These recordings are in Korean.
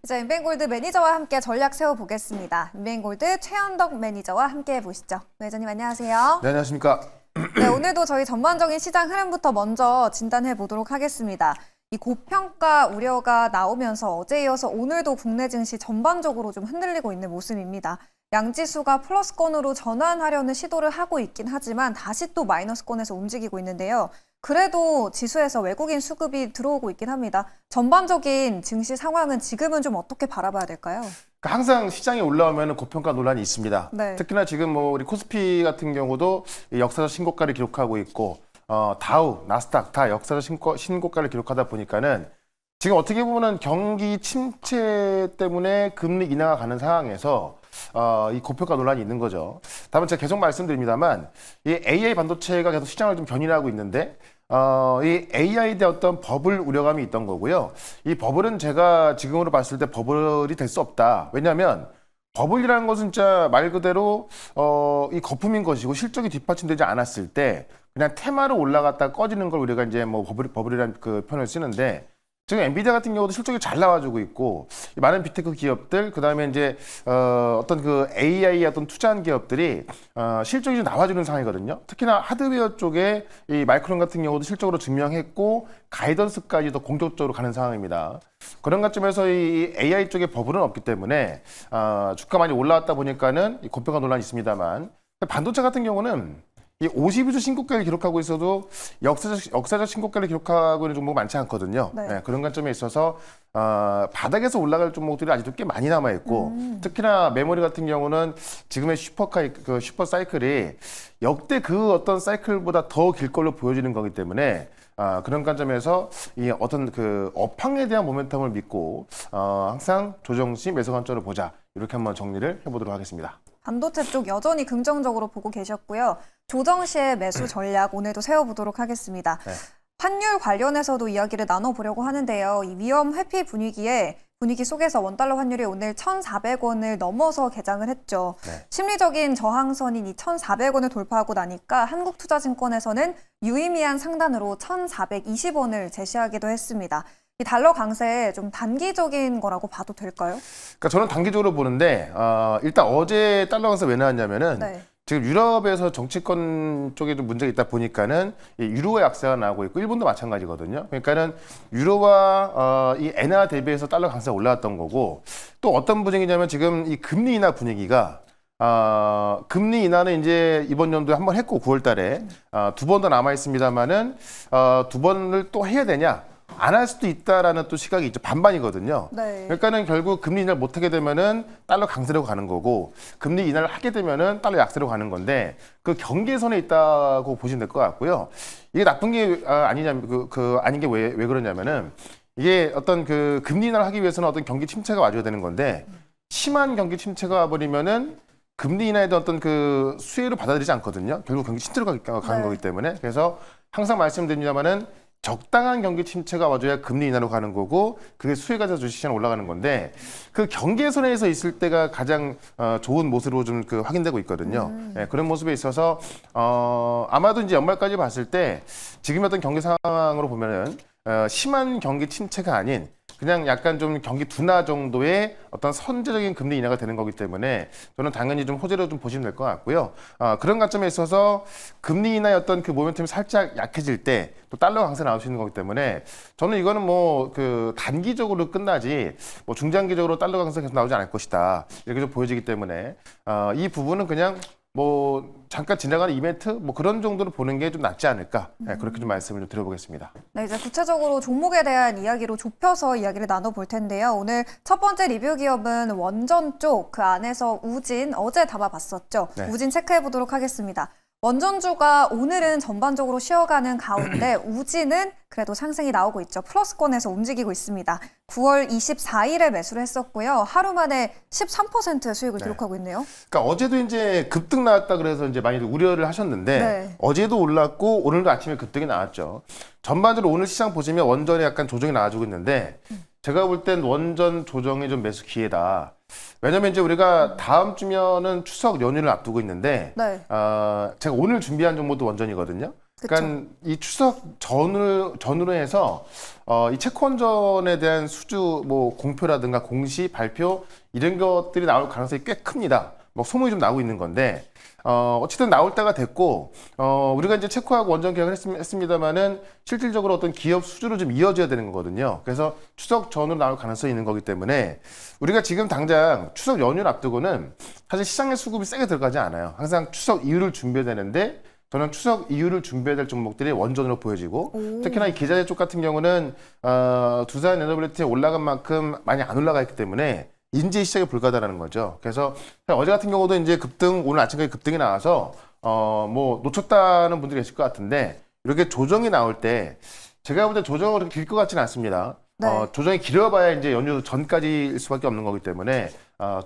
이제 인벤골드 매니저와 함께 전략 세워보겠습니다. 인벤골드 최현덕 매니저와 함께 해보시죠. 매니저님 안녕하세요. 네, 안녕하십니까. 네, 오늘도 저희 전반적인 시장 흐름부터 먼저 진단해 보도록 하겠습니다. 이 고평가 우려가 나오면서 어제 이어서 오늘도 국내 증시 전반적으로 좀 흔들리고 있는 모습입니다. 양지수가 플러스권으로 전환하려는 시도를 하고 있긴 하지만 다시 또 마이너스권에서 움직이고 있는데요. 그래도 지수에서 외국인 수급이 들어오고 있긴 합니다. 전반적인 증시 상황은 지금은 좀 어떻게 바라봐야 될까요? 항상 시장이 올라오면 고평가 논란이 있습니다. 네. 특히나 지금 우리 코스피 같은 경우도 역사적 신고가를 기록하고 있고 다우, 나스닥 다 역사적 신고가를 기록하다 보니까는 지금 어떻게 보면은 경기 침체 때문에 금리 인하가 가는 상황에서 이 고평가 논란이 있는 거죠. 다만 제가 계속 말씀드립니다만 이 AI 반도체가 계속 시장을 좀 견인하고 있는데 이 AI에 대한 어떤 버블 우려감이 있던 거고요. 이 버블은 제가 지금으로 봤을 때 버블이 될 수 없다. 왜냐하면 버블이라는 것은 진짜 말 그대로 이 거품인 것이고 실적이 뒷받침되지 않았을 때 그냥 테마로 올라갔다 꺼지는 걸 우리가 이제 뭐 버블이라는 그 표현을 쓰는데 지금 엔비디아 같은 경우도 실적이 잘 나와주고 있고 많은 빅테크 기업들 그다음에 이제 어떤 그 AI에 어떤 투자한 기업들이 실적이 좀 나와주는 상황이거든요. 특히나 하드웨어 쪽에 이 마이크론 같은 경우도 실적으로 증명했고 가이던스까지도 공격적으로 가는 상황입니다. 그런 관점에서 이 AI 쪽에 버블은 없기 때문에 주가 많이 올라왔다 보니까는 이 고평가 논란이 있습니다만 반도체 같은 경우는 이 52주 신고가를 기록하고 있어도 역사적 신고가를 기록하고 있는 종목이 많지 않거든요. 네. 네, 그런 관점에 있어서 바닥에서 올라갈 종목들이 아직도 꽤 많이 남아 있고 특히나 메모리 같은 경우는 지금의 슈퍼 사이클이 역대 그 어떤 사이클보다 더 길 걸로 보여지는 거기 때문에 그런 관점에서 이 어떤 그 업황에 대한 모멘텀을 믿고 항상 조정 시 매수 관점으로 보자 이렇게 한번 정리를 해보도록 하겠습니다. 반도체 쪽 여전히 긍정적으로 보고 계셨고요. 조정 시의 매수 전략 오늘도 세워보도록 하겠습니다. 네. 환율 관련해서도 이야기를 나눠보려고 하는데요. 이 위험 회피 분위기 속에서 원달러 환율이 오늘 1,400원을 넘어서 개장을 했죠. 네. 심리적인 저항선인 이 1,400원을 돌파하고 나니까 한국투자증권에서는 유의미한 상단으로 1,420원을 제시하기도 했습니다. 이 달러 강세 좀 단기적인 거라고 봐도 될까요? 그러니까 저는 단기적으로 보는데 일단 어제 달러 강세 왜 나왔냐면은 네. 지금 유럽에서 정치권 쪽에 좀 문제가 있다 보니까는 이 유로의 약세가 나오고 있고 일본도 마찬가지거든요. 그러니까는 유로와 이 엔화 대비해서 달러 강세가 올라왔던 거고 또 어떤 분위기냐면 지금 이 금리 인하 분위기가 금리 인하는 이제 이번 연도에 한 번 했고 9월 달에 두 번 더 남아 있습니다만은 두 번을 또 해야 되냐? 안 할 수도 있다라는 또 시각이 있죠. 반반이거든요. 네. 그러니까는 결국 금리 인하를 못 하게 되면은 달러 강세로 가는 거고 금리 인하를 하게 되면은 달러 약세로 가는 건데 그 경계선에 있다고 보시면 될 것 같고요. 이게 나쁜 게 아니냐면 아닌 게 왜 그러냐면은 이게 어떤 그 금리 인하를 하기 위해서는 어떤 경기 침체가 와줘야 되는 건데 심한 경기 침체가 와버리면은 금리 인하에 대한 어떤 그 수혜를 받아들이지 않거든요. 결국 경기 침체로 가는 거기 때문에 그래서 항상 말씀드립니다만은 적당한 경기 침체가 와줘야 금리 인하로 가는 거고 그게 수혜가 돼서 주식시장 올라가는 건데 그 경계선에서 있을 때가 가장 좋은 모습으로 좀 확인되고 있거든요. 네, 그런 모습에 있어서 아마도 이제 연말까지 봤을 때 지금 어떤 경기 상황으로 보면은 심한 경기 침체가 아닌 그냥 약간 좀 경기 둔화 정도의 어떤 선제적인 금리 인하가 되는 거기 때문에 저는 당연히 좀 호재로 좀 보시면 될 것 같고요. 그런 관점에 있어서 금리 인하의 어떤 그 모멘텀이 살짝 약해질 때 또 달러 강세 나올 수 있는 거기 때문에 저는 이거는 뭐 단기적으로 끝나지 뭐 중장기적으로 달러 강세 계속 나오지 않을 것이다 이렇게 좀 보여지기 때문에 이 부분은 그냥 뭐 잠깐 지나가는 이벤트 뭐 그런 정도로 보는 게 좀 낫지 않을까 그렇게 좀 말씀을 좀 드려보겠습니다. 네, 이제 구체적으로 종목에 대한 이야기로 좁혀서 이야기를 나눠볼 텐데요. 오늘 첫 번째 리뷰 기업은 원전 쪽, 그 안에서 우진, 어제 담아봤었죠. 네. 우진 체크해보도록 하겠습니다. 원전주가 오늘은 전반적으로 쉬어가는 가운데 우진은 그래도 상승이 나오고 있죠. 플러스권에서 움직이고 있습니다. 9월 24일에 매수를 했었고요. 하루 만에 13%의 수익을 기록하고 있네요. 그러니까 어제도 이제 급등 나왔다 그래서 이제 많이들 우려를 하셨는데 네. 어제도 올랐고 오늘도 아침에 급등이 나왔죠. 전반적으로 오늘 시장 보시면 원전에 약간 조정이 나와주고 있는데 제가 볼 땐 원전 조정이 좀 매수 기회다. 왜냐면 이제 우리가 다음 주면은 추석 연휴를 앞두고 있는데 네. 제가 오늘 준비한 종목도 원전이거든요. 그러니까 이 추석 전으로 해서 이 채권전에 대한 수주 뭐 공표라든가 공시 발표 이런 것들이 나올 가능성이 꽤 큽니다. 뭐 소문이 좀 나오고 있는 건데 어쨌든 나올 때가 됐고 우리가 이제 체코하고 원전 계약을 했습니다만은 실질적으로 어떤 기업 수주로 좀 이어져야 되는 거거든요. 그래서 추석 전으로 나올 가능성이 있는 거기 때문에 우리가 지금 당장 추석 연휴를 앞두고는 사실 시장의 수급이 세게 들어가지 않아요. 항상 추석 이후를 준비해야 되는데 저는 추석 이후를 준비해야 될 종목들이 원전으로 보여지고 특히나 이 기자재 쪽 같은 경우는 두산 에너빌리티에 올라간 만큼 많이 안 올라가 있기 때문에 인제 시작이 불가다라는 거죠. 그래서 어제 같은 경우도 이제 급등, 오늘 아침까지 급등이 나와서 뭐 놓쳤다는 분들이 계실 것 같은데 이렇게 조정이 나올 때 제가 볼 때 조정은 그렇게 길 것 같지는 않습니다. 네. 조정이 길어봐야 이제 연휴 전까지일 수밖에 없는 거기 때문에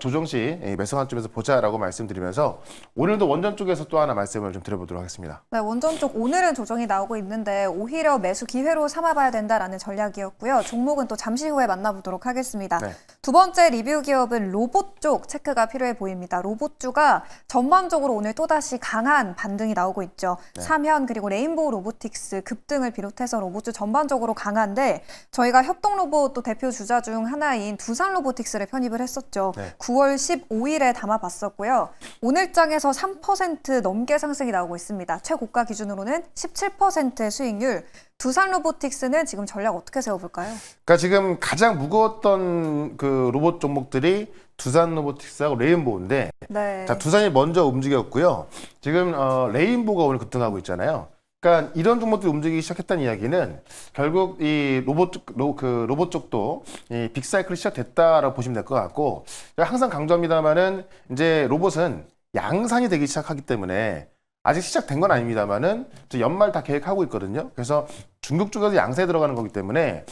조정 시 매수 관점에서 보자라고 말씀드리면서 오늘도 원전 쪽에서 또 하나 말씀을 좀 드려보도록 하겠습니다. 네, 원전 쪽 오늘은 조정이 나오고 있는데 오히려 매수 기회로 삼아봐야 된다라는 전략이었고요. 종목은 또 잠시 후에 만나보도록 하겠습니다. 네. 두 번째 리뷰 기업은 로봇 쪽 체크가 필요해 보입니다. 로봇주가 전반적으로 오늘 또다시 강한 반등이 나오고 있죠. 네. 삼현 그리고 레인보우 로보틱스 급등을 비롯해서 로봇주 전반적으로 강한데 저희가 협동로봇 또 대표 주자 중 하나인 두산 로보틱스를 편입을 했었죠. 네. 9월 15일에 담아봤었고요. 오늘장에서 3% 넘게 상승이 나오고 있습니다. 최고가 기준으로는 17%의 수익률. 두산 로보틱스는 지금 전략 어떻게 세워볼까요? 그러니까 지금 가장 무거웠던 그 로봇 종목들이 두산 로보틱스하고 레인보우인데 네. 자, 두산이 먼저 움직였고요. 지금 레인보우가 오늘 급등하고 있잖아요. 그러니까 이런 종목들이 움직이기 시작했다는 이야기는 결국 이 로봇 쪽도 이 빅사이클이 시작됐다라고 보시면 될 것 같고 제가 항상 강조합니다만은 이제 로봇은 양산이 되기 시작하기 때문에 아직 시작된 건 아닙니다만은 연말 다 계획하고 있거든요. 그래서 중국 쪽에서 양사에 들어가는 거기 때문에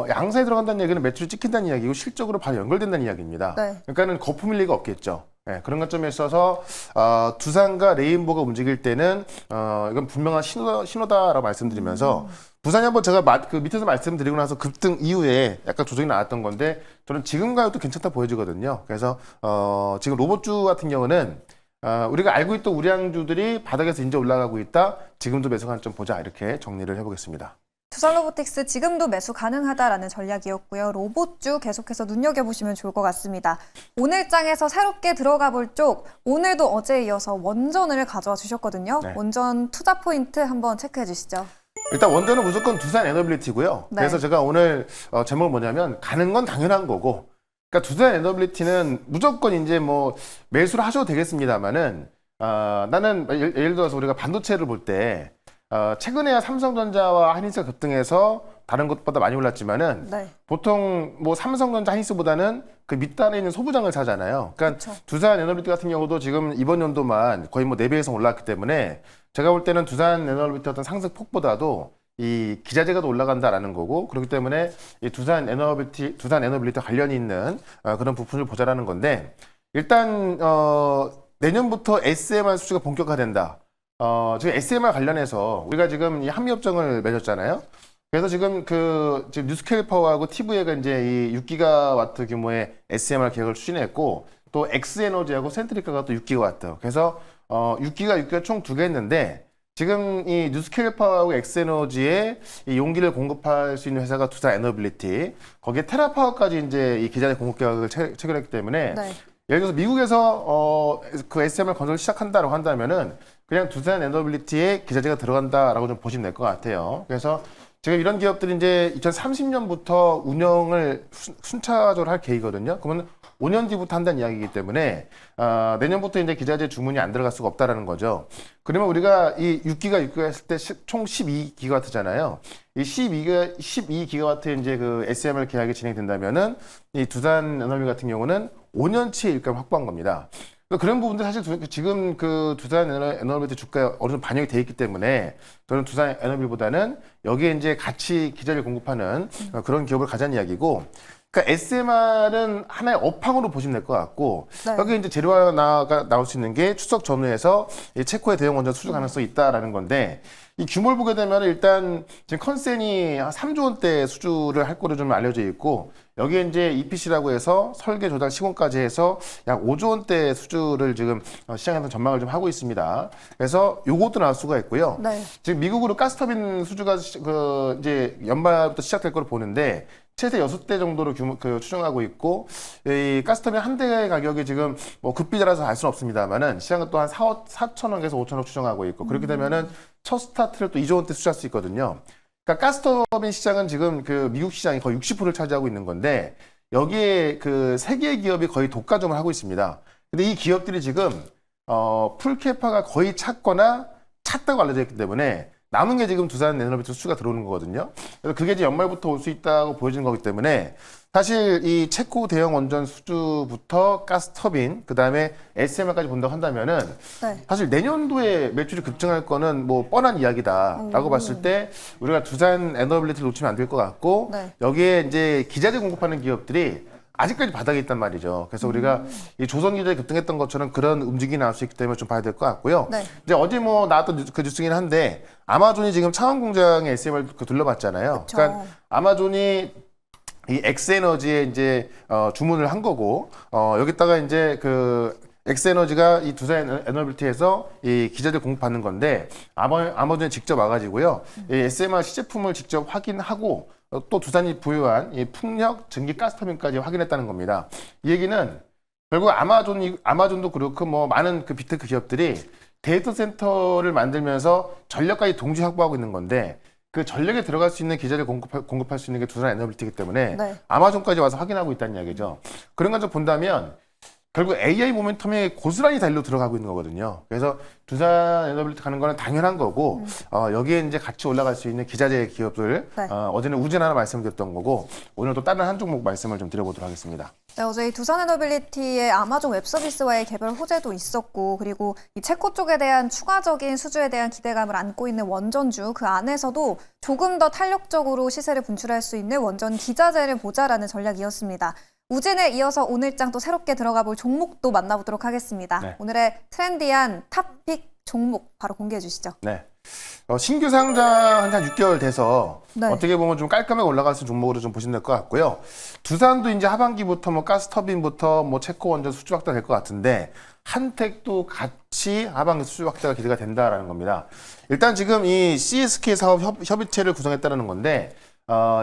양사에 들어간다는 얘기는 매출이 찍힌다는 이야기고 실적으로 바로 연결된다는 이야기입니다. 네. 그러니까는 거품일 리가 없겠죠. 네, 그런 관점에 있어서 두산과 레인보우가 움직일 때는 이건 분명한 신호다라고 말씀드리면서 두산이 한번 제가 그 밑에서 말씀드리고 나서 급등 이후에 약간 조정이 나왔던 건데 저는 지금 가격도 괜찮다 보여지거든요. 그래서 지금 로봇주 같은 경우는 우리가 알고 있던 우량주들이 바닥에서 이제 올라가고 있다. 지금도 매수 관점 보자 이렇게 정리를 해보겠습니다. 두산 로보틱스 지금도 매수 가능하다라는 전략이었고요. 로봇주 계속해서 눈여겨보시면 좋을 것 같습니다. 오늘 장에서 새롭게 들어가 볼 쪽 오늘도 어제에 이어서 원전을 가져와 주셨거든요. 네. 원전 투자 포인트 한번 체크해 주시죠. 일단 원전은 무조건 두산 에너빌리티고요. 네. 그래서 제가 오늘 제목은 뭐냐면 가는 건 당연한 거고 그러니까 두산 에너빌리티는 무조건 이제 뭐 매수를 하셔도 되겠습니다만은 나는 예를 들어서 우리가 반도체를 볼 때 최근에야 삼성전자와 하이닉스가 급등해서 다른 것보다 많이 올랐지만은 네. 보통 뭐 삼성전자 하이닉스보다는 그 밑단에 있는 소부장을 사잖아요. 그러니까 그쵸. 두산 에너빌리티 같은 경우도 지금 이번 연도만 거의 뭐 4배 이상 올랐기 때문에 제가 볼 때는 두산 에너빌리티 어떤 상승 폭보다도 이 기자재가 더 올라간다라는 거고 그렇기 때문에 이 두산 에너빌리티 관련이 있는 그런 부분을 보자라는 건데 일단 내년부터 SMR 수주가 본격화된다. 지금 SMR 관련해서 우리가 지금 이 한미협정을 맺었잖아요. 그래서 지금 지금 뉴스케일 파워하고 TVA가 이제 이 6기가와트 규모의 SMR 계획을 추진했고 또 엑스에너지하고 센트리카가 또 6기가와트. 그래서 6기가 총 2개 했는데 지금 이 뉴스케일 파워하고 엑스에너지에 이 용기를 공급할 수 있는 회사가 두산 에너빌리티, 거기에 테라파워까지 이제 이 기자재 공급 계약을 체결했기 때문에 네. 예를 들어서 미국에서 그 SMR 건설을 시작한다라고 한다면은 그냥 두산 에너빌리티에 기자재가 들어간다라고 좀 보시면 될 것 같아요. 그래서 지금 이런 기업들이 이제 2030년부터 운영을 순차적으로 할 계획이거든요. 그러면 5년 뒤부터 한다는 이야기이기 때문에 내년부터 이제 기자재 주문이 안 들어갈 수가 없다라는 거죠. 그러면 우리가 이 6기가 했을 때 총 12기가와트잖아요. 이 12기가와트 이제 그 SMR 계약이 진행된다면은 이 두산 에너비 같은 경우는 5년치의 일감을 확보한 겁니다. 그런 부분들 사실 지금 그 두산 에너빌리티 주가에 어느 정도 반영이 돼 있기 때문에 저는 두산 에너빌보다는 여기에 이제 같이 기자를 공급하는 그런 기업을 가자는 이야기고 그러니까 SMR은 하나의 업황으로 보시면 될 것 같고 네. 여기 이제 재료가 나올 수 있는 게 추석 전후에서 이 체코의 대형 원전 수주 가능성이 있다라는 건데 이 규모를 보게 되면 일단 지금 컨센이 한 3조 원대 수주를 할 거로 좀 알려져 있고 여기에 이제 EPC라고 해서 설계 조달 시공까지 해서 약 5조 원대 수주를 지금 시장에서 전망을 좀 하고 있습니다. 그래서 요것도 나올 수가 있고요. 네. 지금 미국으로 가스터빈 수주가 이제 연말부터 시작될 거로 보는데 최대 6대 정도로 추정하고 있고 이 가스터빈 한 대의 가격이 지금 뭐 급비라서 알 수는 없습니다만은 시장은 또 한 4천 원에서 5천억 추정하고 있고 그렇게 되면은 첫 스타트를 또 2조 원대 수주할 수 있거든요. 그러니까 가스터빈 시장은 지금 그 미국 시장이 거의 60%를 차지하고 있는 건데 여기에 그 세 개의 기업이 거의 독과점을 하고 있습니다. 근데 이 기업들이 지금 풀캐파가 거의 찼거나 찼다고 알려져 있기 때문에 남은 게 지금 두산 에너비트 수주가 들어오는 거거든요. 그래서 그게 이제 연말부터 올 수 있다고 보여지는 거기 때문에 사실 이 체코 대형 원전 수주부터 가스터빈 그다음에 SMR까지 본다고 한다면은 네. 사실 내년도에 매출이 급증할 거는 뭐 뻔한 이야기다라고 봤을 때 우리가 두산 에너빌리티를 놓치면 안 될 것 같고 네. 여기에 이제 기자재 공급하는 기업들이 아직까지 바닥에 있단 말이죠. 그래서 우리가 이 조선 기자재 급등했던 것처럼 그런 움직임이 나올 수 있기 때문에 좀 봐야 될 것 같고요. 네. 이제 어제 뭐 나왔던 그 뉴스긴 한데 아마존이 지금 창원 공장에 SMR 둘러봤잖아요. 그쵸. 그러니까 아마존이 이 엑스에너지에 이제 주문을 한 거고 여기다가 이제 그 엑스에너지가 이 두산 에너빌티에서 이 기자재 공급받는 건데 아마존이 직접 와가지고요 이 SMR 시제품을 직접 확인하고 또 두산이 부여한 이 풍력 증기 가스터빈까지 확인했다는 겁니다. 이 얘기는 결국 아마존도 그렇고 뭐 많은 그 빅테크 기업들이 데이터 센터를 만들면서 전력까지 동시에 확보하고 있는 건데 그 전력에 들어갈 수 있는 기자를 공급할 수 있는 게 두산 에너빌티이기 때문에 네. 아마존까지 와서 확인하고 있다는 이야기죠. 그런 걸 좀 본다면 결국 AI 모멘텀에 고스란히 달려 들어가고 있는 거거든요. 그래서 두산 에너빌티 가는 거는 당연한 거고 여기에 이제 같이 올라갈 수 있는 기자재 기업들 네. 어제는 우진 하나 말씀드렸던 거고 오늘 또 다른 한 종목 말씀을 좀 드려보도록 하겠습니다. 네, 어제 이 두산에너빌리티의 아마존 웹서비스와의 개별 호재도 있었고 그리고 이 체코 쪽에 대한 추가적인 수주에 대한 기대감을 안고 있는 원전주 그 안에서도 조금 더 탄력적으로 시세를 분출할 수 있는 원전 기자재를 보자라는 전략이었습니다. 우진에 이어서 오늘장 또 새롭게 들어가 볼 종목도 만나보도록 하겠습니다. 네. 오늘의 트렌디한 탑픽 종목 바로 공개해 주시죠. 네. 신규 상장 한 6개월 돼서 네. 어떻게 보면 좀 깔끔하게 올라갈 수 있는 종목으로 좀 보시면 될 것 같고요. 두산도 이제 하반기부터 뭐 가스터빈부터 뭐 체코 원전 수주 확대 될 것 같은데 한택도 같이 하반기 수주 확대가 기대가 된다라는 겁니다. 일단 지금 이 CSK 사업 협의체를 구성했다는 건데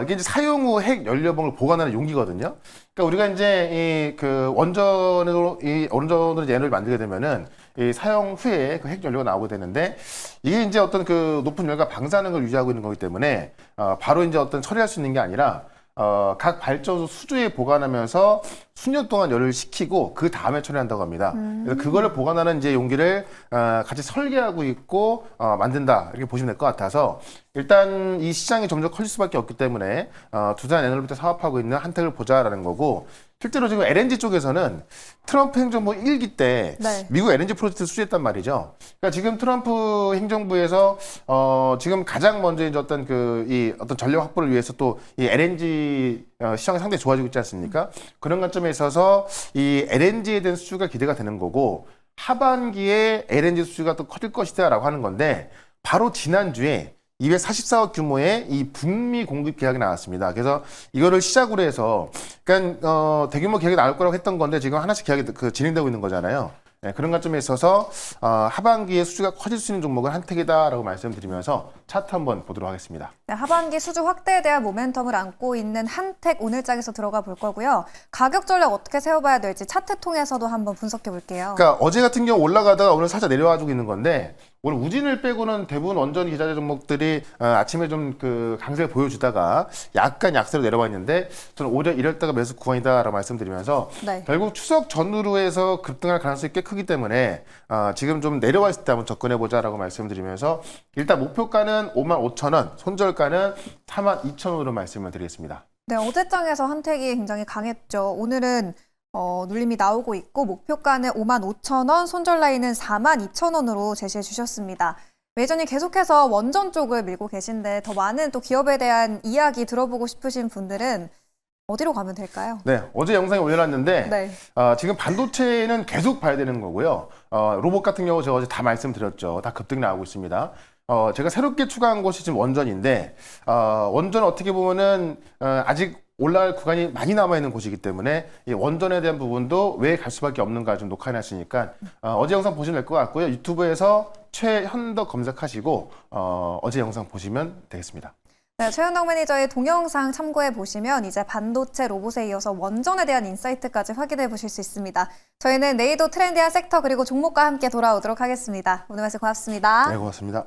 이게 이제 사용 후 핵 연료봉을 보관하는 용기거든요. 그러니까 우리가 이제 그 원전으로 에너지를 만들게 되면은 이 사용 후에 그 핵 연료가 나오게 되는데 이게 이제 어떤 그 높은 열과 방사능을 유지하고 있는 거기 때문에 바로 이제 어떤 처리할 수 있는 게 아니라 각 발전소 수조에 보관하면서 수년 동안 열을 식히고 그 다음에 처리한다고 합니다. 그래서 그거를 보관하는 이제 용기를 같이 설계하고 있고 만든다 이렇게 보시면 될 것 같아서 일단 이 시장이 점점 커질 수밖에 없기 때문에 두산 에너빌티 사업하고 있는 한택을 보자라는 거고 실제로 지금 LNG 쪽에서는 트럼프 행정부 1기 때 네. 미국 LNG 프로젝트 수주했단 말이죠. 그러니까 지금 트럼프 행정부에서 지금 가장 먼저 이제 어떤 어떤 전력 확보를 위해서 또 이 LNG 시장이 상당히 좋아지고 있지 않습니까? 그런 관점에 있어서 이 LNG에 대한 수주가 기대가 되는 거고 하반기에 LNG 수주가 또 커질 것이다라고 하는 건데 바로 지난주에 244억 규모의 이 북미 공급 계약이 나왔습니다. 그래서 이거를 시작으로 해서, 그러니까 대규모 계약이 나올 거라고 했던 건데 지금 하나씩 계약이 진행되고 있는 거잖아요. 네, 그런 관점에 있어서 하반기에 수주가 커질 수 있는 종목은 한택이다라고 말씀드리면서 차트 한번 보도록 하겠습니다. 네, 하반기 수주 확대에 대한 모멘텀을 안고 있는 한택 오늘장에서 들어가 볼 거고요. 가격 전략 어떻게 세워봐야 될지 차트 통해서도 한번 분석해 볼게요. 그러니까 어제 같은 경우 올라가다가 오늘 살짝 내려와주고 있는 건데 오늘 우진을 빼고는 대부분 원전 기자재 종목들이 아침에 좀 그 강세를 보여주다가 약간 약세로 내려와 있는데 저는 오히려 이럴 때가 매수 구간이다라고 말씀드리면서 네. 결국 추석 전후로 해서 급등할 가능성이 꽤 크기 때문에 지금 좀 내려와 있을 때 한번 접근해보자라고 말씀드리면서 일단 목표가는 55,000원, 손절가는 42,000원으로 말씀을 드리겠습니다. 네, 어제장에서 한택이 굉장히 강했죠. 오늘은 눌림이 나오고 있고 목표가는 55,000원, 손절 라인은 42,000원으로 제시해 주셨습니다. 매전이 계속해서 원전 쪽을 밀고 계신데 더 많은 또 기업에 대한 이야기 들어보고 싶으신 분들은 어디로 가면 될까요? 네, 어제 영상에 올려놨는데 네. 지금 반도체는 계속 봐야 되는 거고요. 로봇 같은 경우 제가 어제 다 말씀드렸죠. 다 급등이 나오고 있습니다. 제가 새롭게 추가한 곳이 지금 원전인데 원전은 어떻게 보면은 아직 올라갈 구간이 많이 남아있는 곳이기 때문에 이 원전에 대한 부분도 왜 갈 수밖에 없는가 좀 녹화해놨으니까 어제 영상 보시면 될 것 같고요. 유튜브에서 최현덕 검색하시고 어제 영상 보시면 되겠습니다. 네, 최현덕 매니저의 동영상 참고해 보시면 이제 반도체 로봇에 이어서 원전에 대한 인사이트까지 확인해 보실 수 있습니다. 저희는 내일도 트렌디한 섹터 그리고 종목과 함께 돌아오도록 하겠습니다. 오늘 말씀 고맙습니다. 네, 고맙습니다.